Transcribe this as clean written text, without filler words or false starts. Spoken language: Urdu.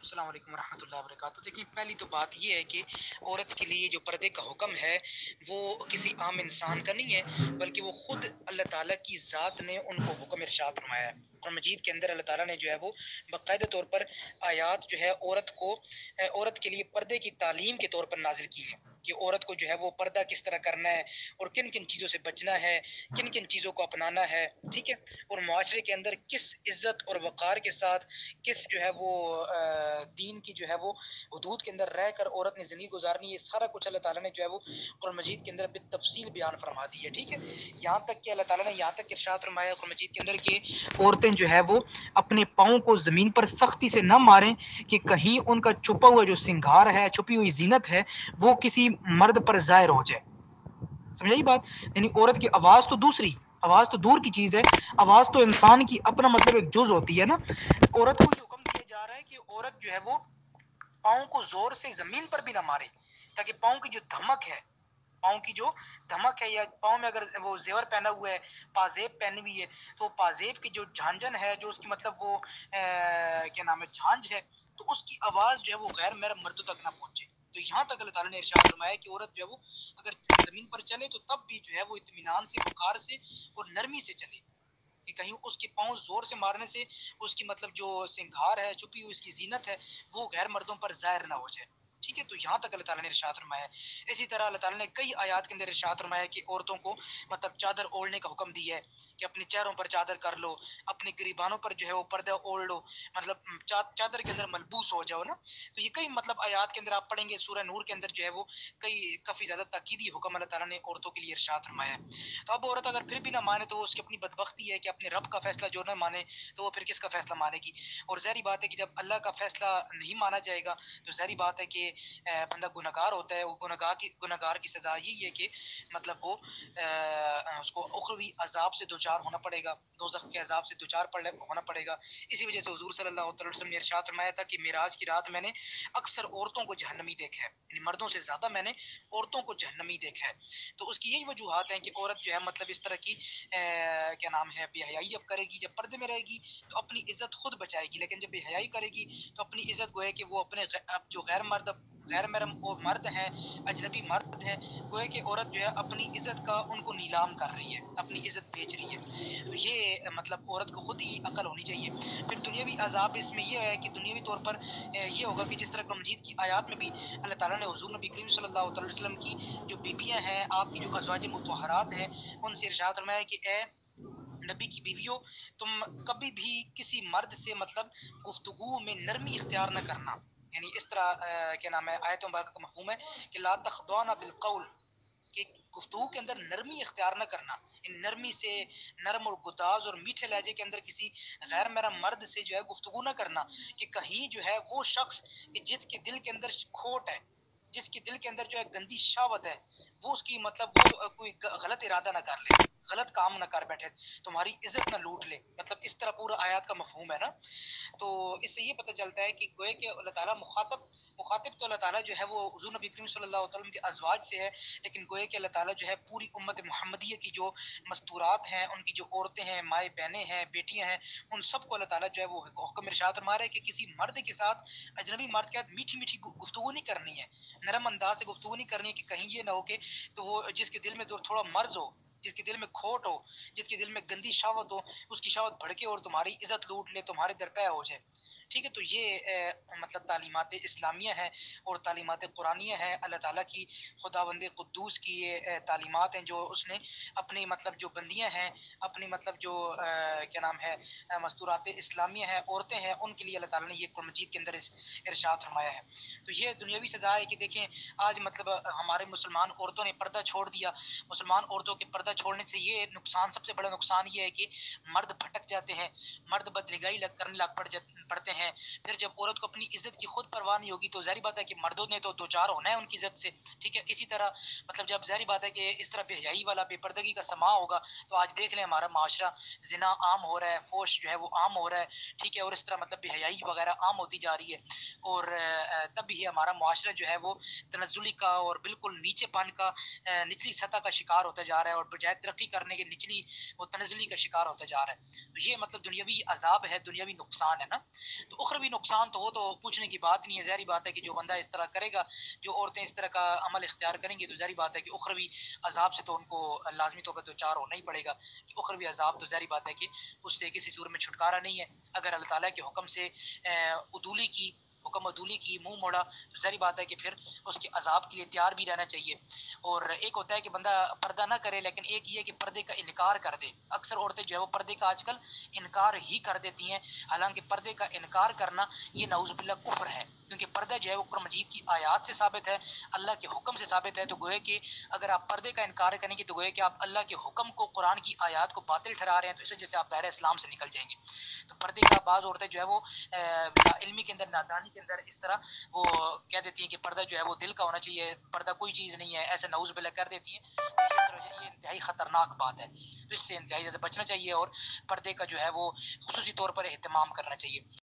السلام علیکم ورحمۃ اللہ وبرکاتہ۔ دیکھیں، پہلی تو بات یہ ہے کہ عورت کے لیے جو پردے کا حکم ہے وہ کسی عام انسان کا نہیں ہے، بلکہ وہ خود اللہ تعالیٰ کی ذات نے ان کو حکم ارشاد فرمایا ہے۔ قرآن مجید کے اندر اللہ تعالیٰ نے جو ہے وہ باقاعدہ طور پر آیات جو ہے عورت کے لیے پردے کی تعلیم کے طور پر نازل کی ہے کہ عورت کو جو ہے وہ پردہ کس طرح کرنا ہے اور کن کن چیزوں سے بچنا ہے، کن کن چیزوں کو اپنانا ہے، ٹھیک ہے، اور معاشرے کے اندر کس عزت اور وقار کے ساتھ، کس جو ہے وہ دین کی جو ہے وہ حدود کے اندر رہ کر عورت نے زندگی گزارنی ہے، یہ سارا کچھ اللہ تعالیٰ نے جو ہے وہ قرآن مجید کے اندر بالتفصیل بیان فرما دی ہے، ٹھیک ہے۔ یہاں تک کہ اللہ تعالیٰ نے یہاں تک ارشاد فرمایا قرآن مجید کے اندر کہ عورتیں جو ہے وہ اپنے پاؤں کو زمین پر سختی سے نہ ماریں کہ کہیں ان کا چھپا ہوا جو سنگھار ہے، چھپی ہوئی زینت ہے، وہ کسی مرد پر ظاہر ہو جائے۔ سمجھائی بات؟ یعنی عورت کی آواز تو دوسری، آواز تو دور کی چیز ہے، آواز تو انسان کی اپنا مطلب ایک جز ہوتی ہے نا۔ عورت کو جو حکم دیا جا رہا ہے کہ عورت جو ہے وہ پاؤں کو زور سے زمین پر بھی نہ مارے، تاکہ پاؤں کی جو دھمک ہے، پاؤں کی جو دھمک ہے، یا پاؤں میں اگر وہ زیور پہنا ہوا ہے، پازیب پہنی ہوئی ہے، تو پازیب کی جو جھانجھن ہے، جو اس کی مطلب وہ کیا نام ہے جھانج ہے، تو اس کی آواز جو ہے وہ غیر محرم مردوں تک نہ پہنچے۔ تو یہاں تک اللہ تعالیٰ نے ارشاد فرمایا کہ عورت جو ہے وہ اگر زمین پر چلے تو تب بھی جو ہے وہ اطمینان سے، وقار سے اور نرمی سے چلے، کہ کہیں اس کے پاؤں زور سے مارنے سے اس کی مطلب جو سنگھار ہے، چھپی ہوئی اس کی زینت ہے، وہ غیر مردوں پر ظاہر نہ ہو جائے، ٹھیک ہے۔ تو یہاں تک اللہ تعالیٰ نے ارشاد فرمایا ہے۔ اسی طرح اللہ تعالیٰ نے کئی آیات کے اندر ارشاد فرمایا کہ عورتوں کو مطلب چادر اوڑھنے کا حکم دیا ہے کہ اپنے چہروں پر چادر کر لو، اپنے گریبانوں پر جو ہے وہ پردہ اوڑھ لو، مطلب چادر کے اندر ملبوس ہو جاؤ نا۔ تو یہ کئی مطلب آیات کے اندر آپ پڑھیں گے، سورہ نور کے اندر جو ہے وہ کافی زیادہ تاکیدی حکم اللہ تعالیٰ نے عورتوں کے لیے ارشاد فرمایا ہے۔ تو اب عورت اگر پھر بھی نہ مانے تو وہ اس کی اپنی بدبختی ہے کہ اپنے رب کا فیصلہ جو نہ مانے تو وہ پھر کس کا فیصلہ مانے گی؟ اور ظاہری بات ہے کہ جب اللہ کا فیصلہ نہیں مانا جائے گا تو ظاہری بات ہے کہ بندہ گنہگار ہوتا ہے، وہ گنہگار کی سزا یہی ہے کہ مطلب وہ اس کو اخروی عذاب سے دوچار ہونا پڑے گا، دوزخ کے عذاب سے دوچار ہونا پڑے گا۔ اسی وجہ سے حضور صلی اللہ علیہ وسلم نے ارشاد فرمایا تھا کہ معراج کی رات میں نے اکثر عورتوں کو جہنمی دیکھا ہے، یعنی مردوں سے زیادہ میں نے عورتوں کو جہنمی دیکھا ہے۔ تو اس کی یہی وجوہات ہیں کہ عورت جو ہے مطلب اس طرح کی کیا نام ہے بے حیائی جب کرے گی، جب پردے میں رہے گی تو اپنی عزت خود بچائے گی، لیکن جب بے حیائی کرے گی تو اپنی عزت گویا کہ وہ اپنے جو غیر محرم اور مرد ہیں، اجنبی مرد ہیں، گویا کہ عورت جو ہے اپنی عزت کا ان کو نیلام کر رہی ہے، اپنی عزت بیچ رہی ہے۔ تو یہ مطلب عورت کو خود ہی عقل ہونی چاہیے۔ پھر دنیاوی عذاب اس میں یہ ہے کہ دنیاوی طور پر یہ ہوگا کہ جس طرح قرآن مجید کی آیات میں بھی اللہ تعالیٰ نے حضور نبی کریم صلی اللہ علیہ وسلم کی جو بیویاں ہیں، آپ کی جو ازواج مطہرات ہیں، ان سے ارشاد فرمایا کہ اے نبی کی بیویوں، تم کبھی بھی کسی مرد سے مطلب گفتگو میں نرمی اختیار نہ کرنا، یعنی اس طرح کیا نام ہے آیت مبارکہ کا مفہوم ہے کہ لا تخضعن بالقول، کہ گفتگو کے اندر نرمی اختیار نہ کرنا، ان نرمی سے، نرم اور گداز اور میٹھے لہجے کے اندر کسی غیر محرم مرد سے جو ہے گفتگو نہ کرنا، کہ کہیں جو ہے وہ شخص کہ جس کے دل کے اندر کھوٹ ہے، جس کے دل کے اندر جو ہے گندی شہوت ہے، وہ اس کی مطلب وہ کوئی غلط ارادہ نہ کر لے، غلط کام نہ کر بیٹھے، تمہاری عزت نہ لوٹ لے، مطلب اس طرح پورا آیات کا مفہوم ہے نا۔ تو اس سے یہ پتہ چلتا ہے کہ گویا کہ اللہ تعالیٰ مخاطب تو اللہ تعالیٰ جو ہے وہ حضور نبی کریم صلی اللہ علیہ وسلم کے ازواج سے ہے، لیکن گویا کہ اللہ تعالیٰ جو ہے پوری امت محمدیہ کی جو مستورات ہیں، ان کی جو عورتیں ہیں، مائیں بہنیں ہیں، بیٹیاں ہیں، ان سب کو اللہ تعالیٰ جو ہے وہ حکم ارشاد فرما رہا ہے کہ کسی مرد کے ساتھ، اجنبی مرد کے ساتھ میٹھی میٹھی گفتگو نہیں کرنی ہے، نرم انداز سے گفتگو نہیں کرنی ہے، کہ کہیں یہ نہ ہو کہ تو وہ جس کے دل میں تھوڑا مرض ہو، جس کے دل میں کھوٹ ہو، جس کے دل میں گندی شہوت ہو، اس کی شہوت بھڑکے اور تمہاری عزت لوٹ لے، تمہارے درپے ہو جائے، ٹھیک ہے۔ تو یہ مطلب تعلیمات اسلامیہ ہیں اور تعلیمات قرآنیہ ہیں، اللہ تعالیٰ کی خداوند قدوس کی یہ تعلیمات ہیں جو اس نے اپنی مطلب جو بندیاں ہیں، اپنی مطلب جو کیا نام ہے مستورات اسلامیہ ہیں، عورتیں ہیں، ان کے لیے اللہ تعالیٰ نے یہ قرآن مجید کے اندر ارشاد فرمایا ہے۔ تو یہ دنیاوی سزا ہے کہ دیکھیں آج مطلب ہمارے مسلمان عورتوں نے پردہ چھوڑ دیا۔ مسلمان عورتوں کے پردہ چھوڑنے سے یہ نقصان، سب سے بڑا نقصان یہ ہے کہ مرد بھٹک جاتے ہیں، مرد بدنگاہی کرنے پڑتے ہیں۔ پھر جب عورت کو اپنی عزت کی خود پرواہ نہیں ہوگی تو ظاہری بات ہے کہ مردوں نے تو دوچار ہونا ہے ان کی عزت سے، ٹھیک ہے۔ اسی طرح مطلب جب ظاہری بات ہے کہ اس طرح بے حیائی والا، بے پردگی کا سما ہوگا تو آج دیکھ لیں ہمارا معاشرہ زنا عام ہو رہا ہے، فوش جو ہے وہ عام ہو رہا ہے، ٹھیک ہے، اور اس طرح مطلب بے حیائی وغیرہ عام ہوتی جا رہی ہے، اور تب ہی ہمارا معاشرہ جو ہے وہ تنزلی کا اور بالکل نیچے پن کا، نچلی سطح کا شکار ہوتا جا رہا ہے، اور بجائے ترقی کرنے کے نچلی وہ تنزلی کا شکار ہوتا جا رہا ہے۔ تو یہ مطلب دنیاوی عذاب ہے، دنیاوی نقصان ہے نا۔ تو اخروی نقصان تو وہ تو پوچھنے کی بات نہیں ہے. ظاہری بات ہے کہ جو بندہ اس طرح کرے گا، جو عورتیں اس طرح کا عمل اختیار کریں گی، تو ظاہری بات ہے کہ اخروی عذاب سے تو ان کو لازمی طور پر دو چار ہونا ہی پڑے گا. کہ اخروی عذاب تو ظاہری بات ہے کہ اس سے کسی صورت میں چھٹکارا نہیں ہے. اگر اللہ تعالیٰ کے حکم سے عدولی کی، حکم عدولی کی منہ موڑا، تو ظاہری بات ہے کہ پھر اس کے عذاب کے لیے تیار بھی رہنا چاہیے. اور ایک ہوتا ہے کہ بندہ پردہ نہ کرے، لیکن ایک یہ کہ پردے کا انکار کر دے. اکثر عورتیں جو ہے وہ پردے کا آج کل انکار ہی کر دیتی ہیں، حالانکہ پردے کا انکار کرنا یہ نعوذ باللہ کفر ہے. کیونکہ پردہ جو ہے وہ قرآن مجید کی آیات سے ثابت ہے، اللہ کے حکم سے ثابت ہے. تو گویا کہ اگر آپ پردے کا انکار کریں گے تو گویا کہ آپ اللہ کے حکم کو، قرآن کی آیات کو باطل ٹھہرا رہے ہیں. تو اس وجہ سے آپ دائرہ اسلام سے نکل جائیں گے. تو پردے کا بعض عورتیں جو ہے وہ لا علمی کے اندر، نادانی کے اندر اس طرح وہ کہہ دیتی ہیں کہ پردہ جو ہے وہ دل کا ہونا چاہیے، پردہ کوئی چیز نہیں ہے، ایسے نعوذ باللہ کر دیتی ہیں. یہ انتہائی خطرناک بات ہے. تو اس سے انتہائی سے بچنا چاہیے اور پردے کا جو ہے وہ خصوصی طور پر اہتمام کرنا چاہیے.